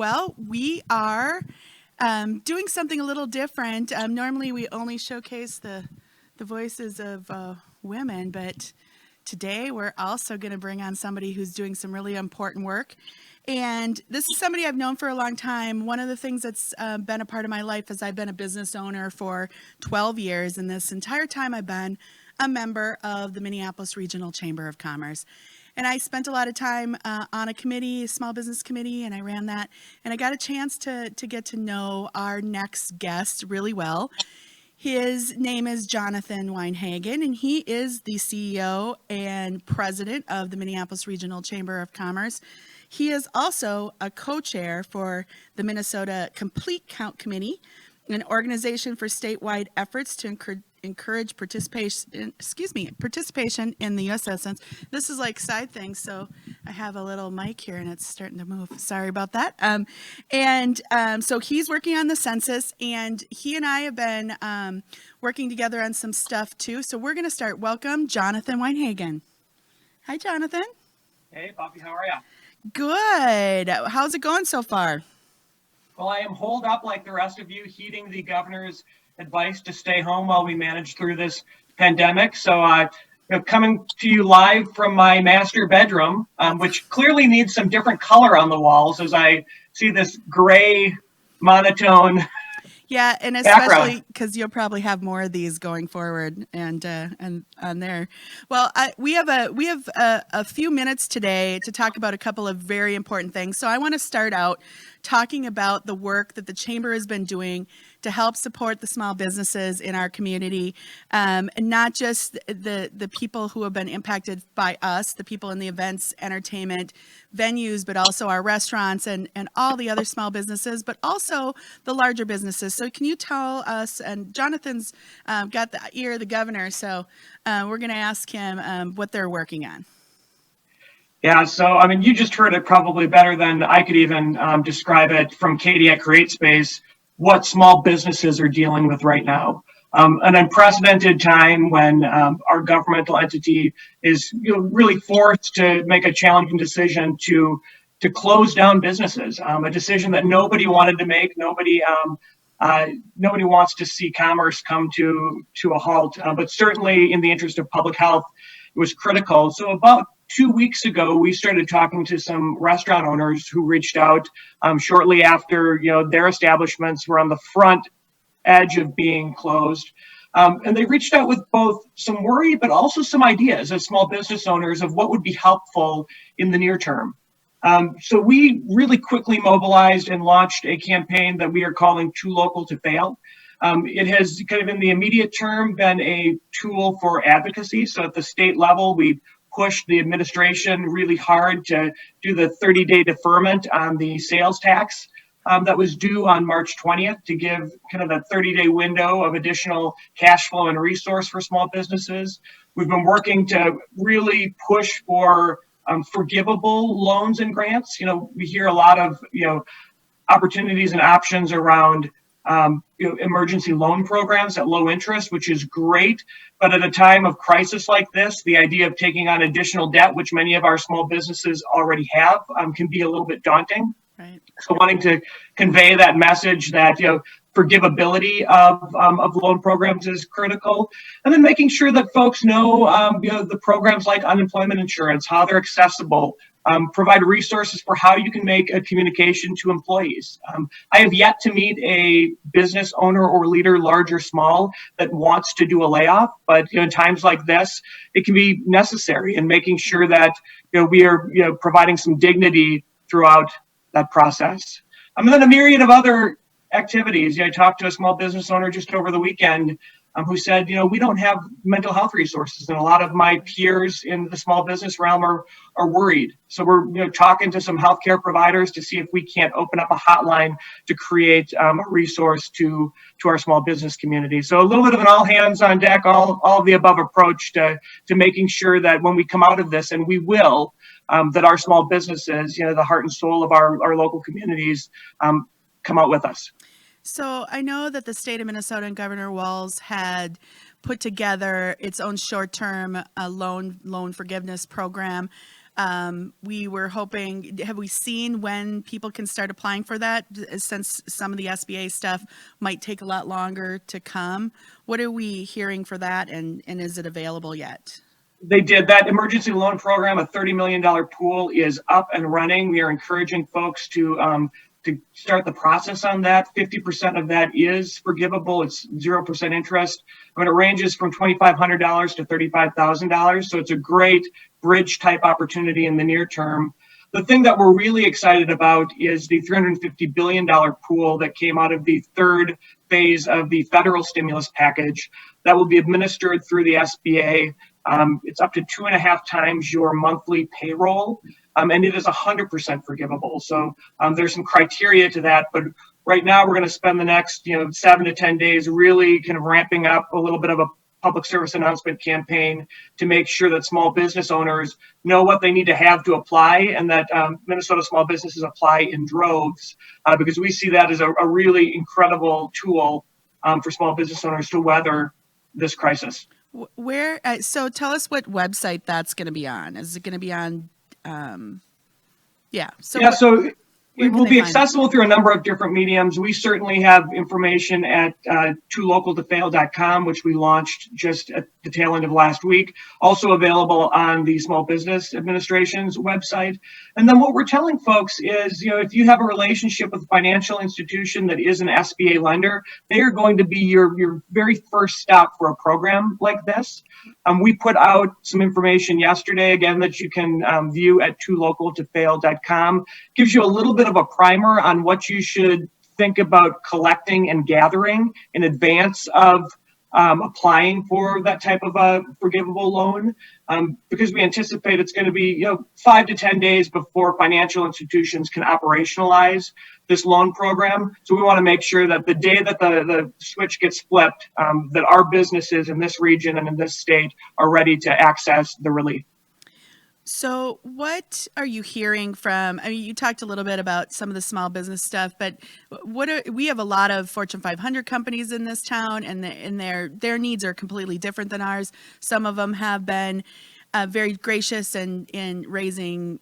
Well, we are doing something a little different. Normally, we only showcase the voices of women, but today we're also going to bring on somebody who's doing some really important work. And this is somebody I've known for a long time. One of the things that's been a part of my life is I've been a business owner for 12 years, and this entire time I've been a member of the Minneapolis Regional Chamber of Commerce. And I spent a lot of time on a committee, a small business committee, and I ran that. And I got a chance to get to know our next guest really well. His name is Jonathan Weinhagen, and he is the CEO and president of the Minneapolis Regional Chamber of Commerce. He is also a co-chair for the Minnesota Complete Count Committee, an organization for statewide efforts to encourage participation in the U.S. Census. This is like side things, so I have a little mic here and it's starting to move. Sorry about that. So he's working on the census, and he and I have been working together on some stuff too. So we're going to start. Welcome, Jonathan Weinhagen. Hi, Jonathan. Hey, Poppy, how are you? Good. How's it going so far? Well, I am holed up like the rest of you, heeding the governor's advice to stay home while we manage through this pandemic. So coming to you live from my master bedroom, which clearly needs some different color on the walls as I see this gray monotone. Yeah, and especially because you'll probably have more of these going forward, and on there. Well, we have a few minutes today to talk about a couple of very important things. So I want to start out talking about the work that the chamber has been doing to help support the small businesses in our community, and not just the people who have been impacted by us, the people in the events, entertainment venues, but also our restaurants and all the other small businesses, but also the larger businesses. So can you tell us, and Jonathan's got the ear of the governor, so we're going to ask him what they're working on. Yeah, so I mean, you just heard it probably better than I could even describe it from Katie at CreateSpace, what small businesses are dealing with right now. An unprecedented time when our governmental entity is really forced to make a challenging decision to close down businesses, a decision that nobody wanted to make. Nobody wants to see commerce come to a halt, but certainly in the interest of public health, it was critical. So about 2 weeks ago, we started talking to some restaurant owners who reached out shortly after their establishments were on the front edge of being closed. And they reached out with both some worry, but also some ideas as small business owners of what would be helpful in the near term. So we really quickly mobilized and launched a campaign that we are calling Too Local to Fail. It has kind of in the immediate term been a tool for advocacy. So at the state level, we pushed the administration really hard to do the 30-day deferment on the sales tax that was due on March 20th to give kind of that 30-day window of additional cash flow and resource for small businesses. We've been working to really push for forgivable loans and grants. We hear a lot of opportunities and options around emergency loan programs at low interest, which is great. But at a time of crisis like this, the idea of taking on additional debt, which many of our small businesses already have, can be a little bit daunting. Right. So wanting to convey that message that forgivability of loan programs is critical, and then making sure that folks know the programs like unemployment insurance, how they're accessible, provide resources for how you can make a communication to employees. I have yet to meet a business owner or leader, large or small, that wants to do a layoff, but in times like this, it can be necessary, and making sure that we are providing some dignity throughout that process. And then a myriad of other activities. I talked to a small business owner just over the weekend who said, we don't have mental health resources, and a lot of my peers in the small business realm are worried. So we're talking to some healthcare providers to see if we can't open up a hotline to create a resource to our small business community. So a little bit of an all hands on deck, all of the above approach to making sure that when we come out of this, and we will, that our small businesses, the heart and soul of our local communities, come out with us. So I know that the state of Minnesota and Governor Walz had put together its own short-term loan forgiveness program. We were hoping, have we seen when people can start applying for that? Since some of the SBA stuff might take a lot longer to come. What are we hearing for that, and is it available yet? They did that emergency loan program, a $30 million pool is up and running. We are encouraging folks to start the process on that. 50% of that is forgivable. It's 0% interest. But it ranges from $2,500 to $35,000. So it's a great bridge type opportunity in the near term. The thing that we're really excited about is the $350 billion pool that came out of the third phase of the federal stimulus package that will be administered through the SBA. It's up to 2.5 times your monthly payroll, and it is 100% forgivable. So there's some criteria to that, but right now we're going to spend the next 7 to 10 days really kind of ramping up a little bit of a public service announcement campaign to make sure that small business owners know what they need to have to apply, and that Minnesota small businesses apply in droves, because we see that as a really incredible tool for small business owners to weather this crisis. Where? So tell us what website that's going to be on. Is it going to be on? So it will be accessible through a number of different mediums. We certainly have information at toolocaltofail.com, which we launched just at the tail end of last week. Also available on the Small Business Administration's website. And then what we're telling folks is, if you have a relationship with a financial institution that is an SBA lender, they are going to be your very first stop for a program like this. We put out some information yesterday, again, that you can view at toolocaltofail.com. Gives you a little bit of a primer on what you should think about collecting and gathering in advance of applying for that type of a forgivable loan, because we anticipate it's going to be 5 to 10 days before financial institutions can operationalize this loan program. So we want to make sure that the day that the switch gets flipped, that our businesses in this region and in this state are ready to access the relief. So what are you hearing from, you talked a little bit about some of the small business stuff, but we have a lot of Fortune 500 companies in this town, and their needs are completely different than ours. Some of them have been very gracious in raising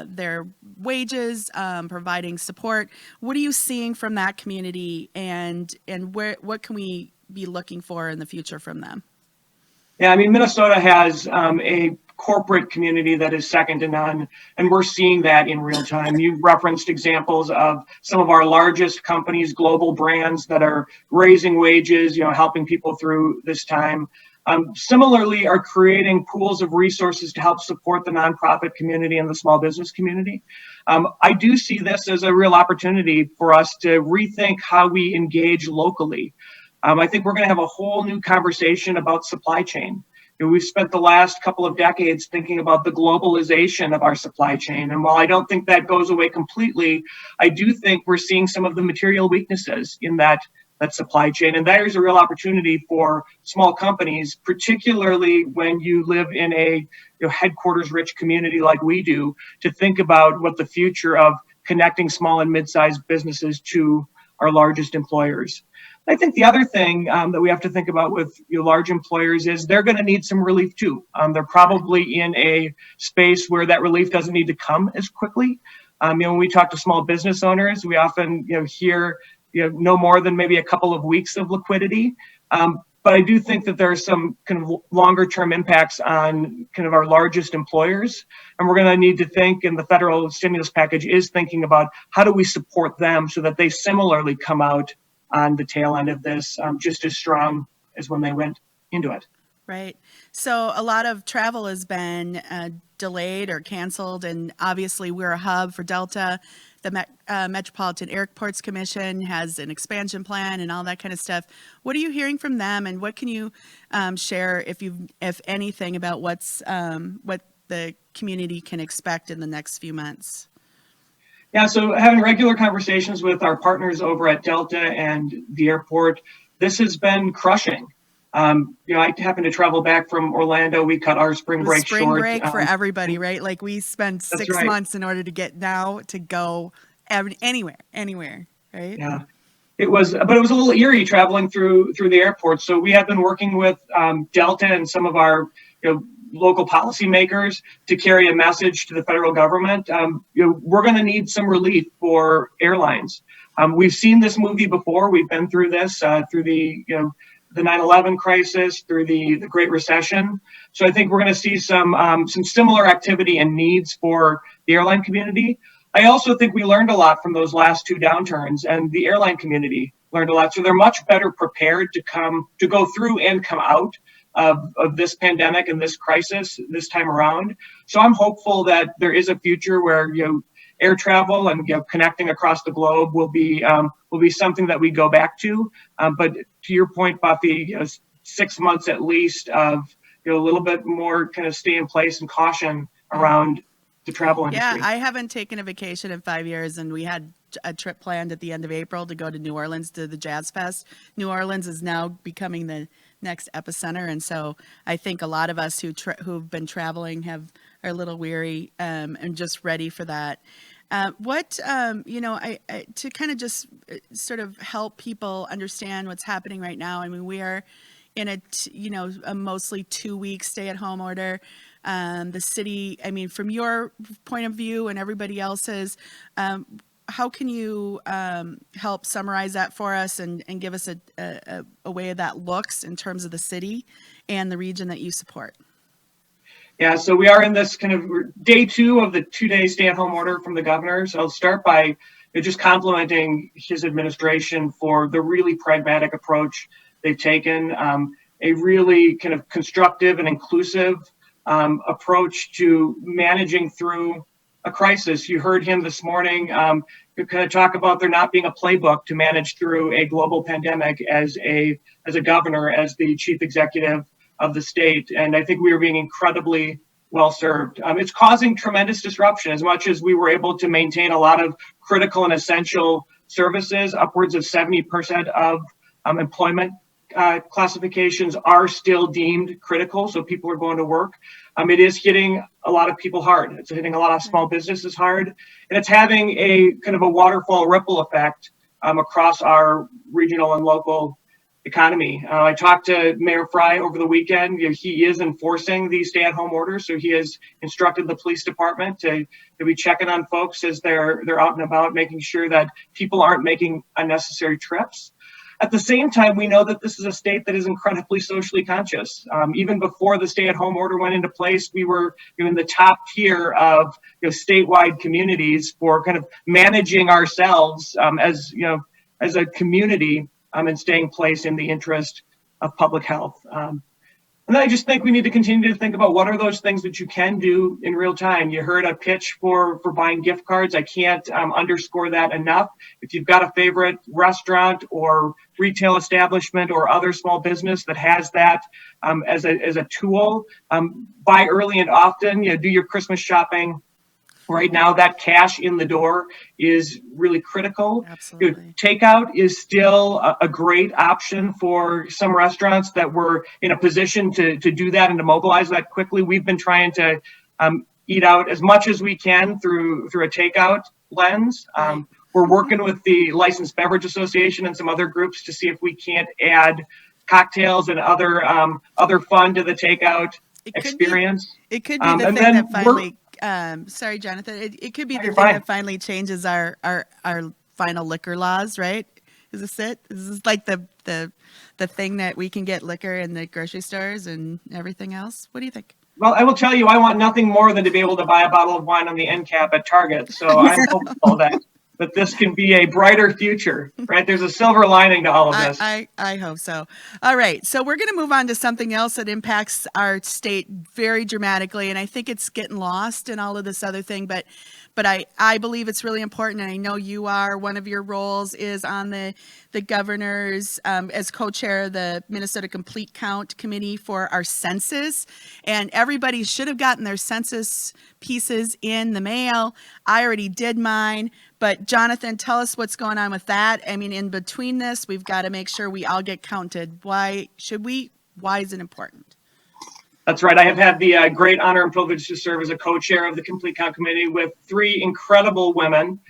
their wages, providing support. What are you seeing from that community, and what can we be looking for in the future from them? Yeah, Minnesota has a corporate community that is second to none, and we're seeing that in real time. You referenced examples of some of our largest companies, global brands that are raising wages, helping people through this time. Similarly, are creating pools of resources to help support the nonprofit community and the small business community. I do see this as a real opportunity for us to rethink how we engage locally. I think we're going to have a whole new conversation about supply chain. We've spent the last couple of decades thinking about the globalization of our supply chain. And while I don't think that goes away completely, I do think we're seeing some of the material weaknesses in that supply chain. And there's a real opportunity for small companies, particularly when you live in a headquarters rich community like we do, to think about what the future of connecting small and mid-sized businesses to our largest employers. I think the other thing that we have to think about with large employers is they're going to need some relief too. They're probably in a space where that relief doesn't need to come as quickly. When we talk to small business owners, we often hear no more than maybe a couple of weeks of liquidity. But I do think that there are some kind of longer term impacts on kind of our largest employers. And we're going to need to think, and the federal stimulus package is thinking about, how do we support them so that they similarly come out on the tail end of this just as strong as when they went into it. Right. So a lot of travel has been delayed or canceled, and obviously we're a hub for Delta. The Metropolitan Airports Commission has an expansion plan and all that kind of stuff. What are you hearing from them, and what can you share, if anything, about what the community can expect in the next few months? Yeah, so having regular conversations with our partners over at Delta and the airport, this has been crushing. I happen to travel back from Orlando. We cut our spring break short. Spring break for everybody, right? Like we spend 6 months in order to get now to go anywhere, right? Yeah, but it was a little eerie traveling through the airport. So we have been working with Delta and some of our local policymakers to carry a message to the federal government. We're going to need some relief for airlines. We've seen this movie before. We've been through this through the 9/11 crisis, through the Great Recession. So I think we're going to see some similar activity and needs for the airline community. I also think we learned a lot from those last two downturns, and the airline community learned a lot. So they're much better prepared to go through and come out of this pandemic and this crisis this time around. So I'm hopeful that there is a future where air travel and connecting across the globe will be something that we go back to. But to your point, Buffy, 6 months at least of a little bit more kind of stay in place and caution around the travel industry. Yeah, I haven't taken a vacation in 5 years, and we had a trip planned at the end of April to go to New Orleans to the Jazz Fest. New Orleans is now becoming the next epicenter, and so I think a lot of us who've been traveling are a little weary and just ready for that. To kind of just sort of help people understand what's happening right now. I mean, we are in a mostly 2-week stay-at-home order. The city, I mean, from your point of view and everybody else's, how can you help summarize that for us and give us a way that looks in terms of the city and the region that you support? Yeah, so we are in this kind of day 2 of the 2-day stay-at-home order from the governor. So I'll start by just complimenting his administration for the really pragmatic approach they've taken, a really kind of constructive and inclusive approach to managing through a crisis. You heard him this morning kind of talk about there not being a playbook to manage through a global pandemic as a governor, as the chief executive of the state. And I think we are being incredibly well served. It's causing tremendous disruption. As much as we were able to maintain a lot of critical and essential services, upwards of 70% of employment classifications are still deemed critical. So people are going to work. It is hitting a lot of people hard. It's hitting a lot of small businesses hard. And it's having a kind of a waterfall ripple effect across our regional and local economy. I talked to Mayor Fry over the weekend. He is enforcing these stay-at-home orders, so he has instructed the police department to be checking on folks as they're out and about, making sure that people aren't making unnecessary trips. At the same time, we know that this is a state that is incredibly socially conscious. Even before the stay-at-home order went into place, we were in the top tier of statewide communities for kind of managing ourselves as a community and staying place in the interest of public health. And then I just think we need to continue to think about what are those things that you can do in real time. You heard a pitch for buying gift cards. I can't underscore that enough. If you've got a favorite restaurant or retail establishment or other small business that has that as a tool, buy early and often. Do your Christmas shopping. Right now, that cash in the door is really critical. Absolutely. Takeout is still a great option for some restaurants that were in a position to do that and to mobilize that quickly. We've been trying to eat out as much as we can through a takeout lens. We're working with the Licensed Beverage Association and some other groups to see if we can't add cocktails and other fun to the takeout experience. It could be the thing that finally. Sorry, Jonathan. It could be the thing that finally changes our final liquor laws, right? Is this it? Is this like the thing that we can get liquor in the grocery stores and everything else? What do you think? Well, I will tell you, I want nothing more than to be able to buy a bottle of wine on the end cap at Target. So I'm hopeful that this can be a brighter future, right? There's a silver lining to all of this. I hope so. All right. So we're going to move on to something else that impacts our state very dramatically. And I think it's getting lost in all of this other thing, but I believe it's really important. And I know you are. One of your roles is on the governor's as co-chair of the Minnesota Complete Count Committee for our census. And everybody should have gotten their census pieces in the mail. I already did mine. But Jonathan, tell us what's going on with that. I mean, in between this, we've got to make sure we all get counted. Why should we? Why is it important? That's right. I have had the great honor and privilege to serve as a co-chair of the Complete Count Committee with 3 incredible women.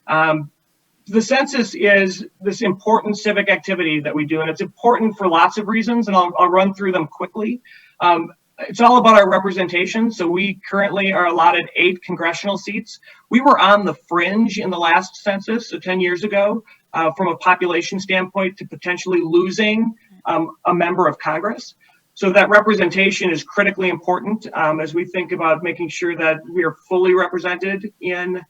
The census is this important civic activity that we do, and it's important for lots of reasons, and I'll run through them quickly. it's all about our representation. So we currently are allotted 8 congressional seats. We were on the fringe in the last census, so 10 years ago, from a population standpoint, to potentially losing a member of Congress. So that representation is critically important as we think about making sure that we are fully represented in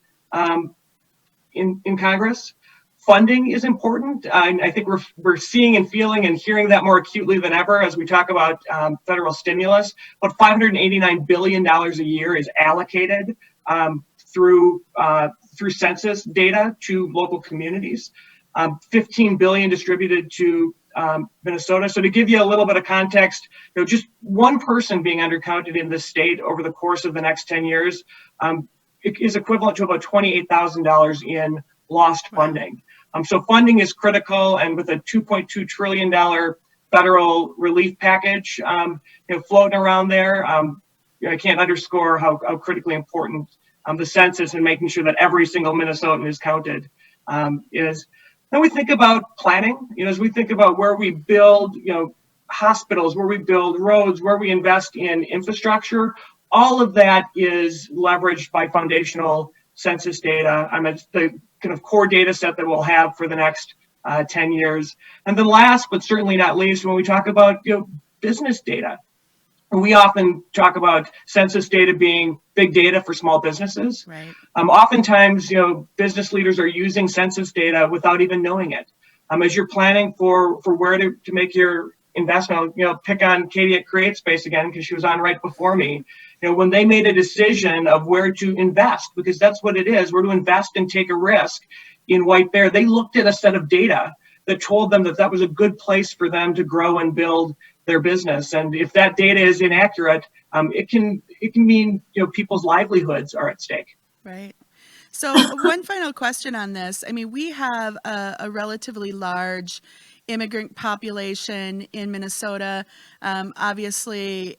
Congress. Funding is important. I think we're seeing and feeling and hearing that more acutely than ever as we talk about federal stimulus. But $589 billion a year is allocated through census data to local communities. 15 billion distributed to Minnesota. So to give you a little bit of context, just one person being undercounted in this state over the course of the next 10 years is equivalent to about $28,000 in lost funding. So funding is critical, and with a $2.2 trillion federal relief package floating around there, I can't underscore how critically important the census and making sure that every single Minnesotan is counted is. Then we think about planning, as we think about where we build, hospitals, where we build roads, where we invest in infrastructure. All of that is leveraged by foundational census data. It's the kind of core data set that we'll have for the next 10 years. And then last, but certainly not least, when we talk about business data, we often talk about census data being big data for small businesses. Right. Oftentimes, business leaders are using census data without even knowing it. As you're planning for where to make your investment, pick on Katie at CreateSpace again, because she was on right before me. When they made a decision of where to invest, because that's what it is, where to invest and take a risk in White Bear, they looked at a set of data that told them that was a good place for them to grow and build their business. And if that data is inaccurate, it can mean people's livelihoods are at stake. Right. So one final question on this. We have a relatively large immigrant population in Minnesota. Obviously,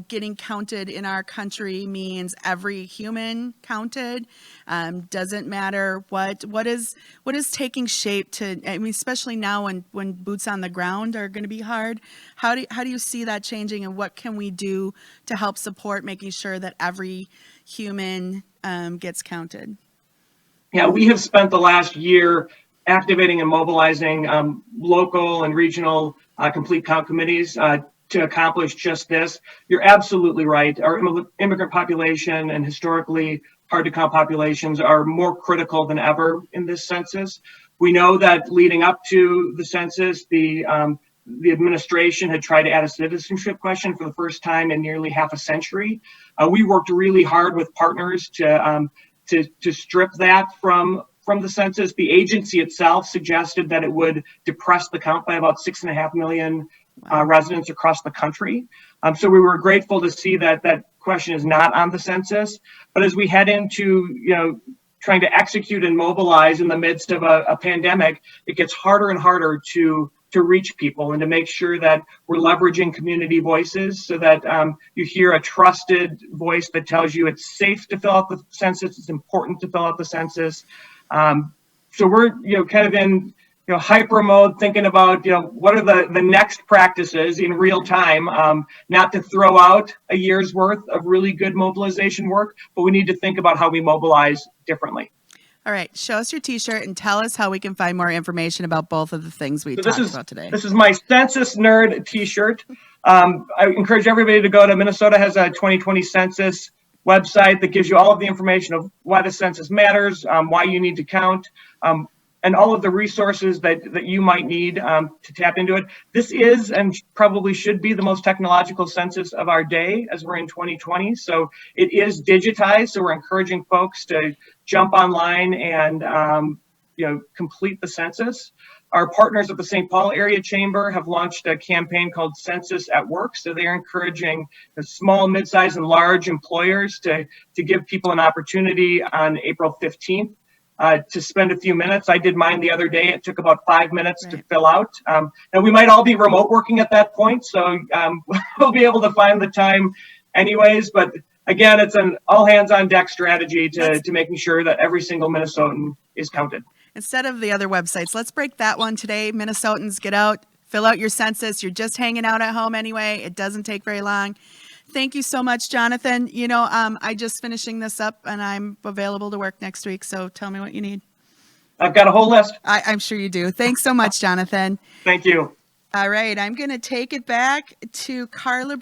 getting counted in our country means every human counted. Doesn't matter what is taking shape to. Especially now when boots on the ground are going to be hard. How do you see that changing, and what can we do to help support making sure that every human gets counted? Yeah, we have spent the last year activating and mobilizing local and regional complete count committees to accomplish just this. You're absolutely right. Our immigrant population and historically hard to count populations are more critical than ever in this census. We know that leading up to the census, the administration had tried to add a citizenship question for the first time in nearly half a century. We worked really hard with partners to strip that from the census. The agency itself suggested that it would depress the count by about 6.5 million residents across the country. So we were grateful to see that question is not on the census. But as we head into trying to execute and mobilize in the midst of a pandemic, it gets harder and harder to reach people and to make sure that we're leveraging community voices so that you hear a trusted voice that tells you it's safe to fill out the census, it's important to fill out the census. So we're kind of in hyper mode, thinking about what are the next practices in real time, not to throw out a year's worth of really good mobilization work, but we need to think about how we mobilize differently. All right, show us your T-shirt and tell us how we can find more information about both of the things we talked about today. This is my Census Nerd T-shirt. I encourage everybody to go to Minnesota has a 2020 census website that gives you all of the information of why the census matters, why you need to count, and all of the resources that you might need to tap into it. This is and probably should be the most technological census of our day as we're in 2020. So it is digitized. So we're encouraging folks to jump online and complete the census. Our partners at the St. Paul Area Chamber have launched a campaign called Census at Work. So they're encouraging the small, mid-sized, and large employers to give people an opportunity on April 15th to spend a few minutes. I did mine the other day. It took about 5 minutes to fill out. And we might all be remote working at that point, so we'll be able to find the time anyways. But again, it's an all hands on deck strategy to making sure that every single Minnesotan is counted. Instead of the other websites, let's break that one today. Minnesotans, get out, fill out your census. You're just hanging out at home anyway. It doesn't take very long. Thank you so much, Jonathan. You know, I just finishing this up and I'm available to work next week. So tell me what you need. I've got a whole list. I'm sure you do. Thanks so much, Jonathan. Thank you. All right. I'm going to take it back to Carla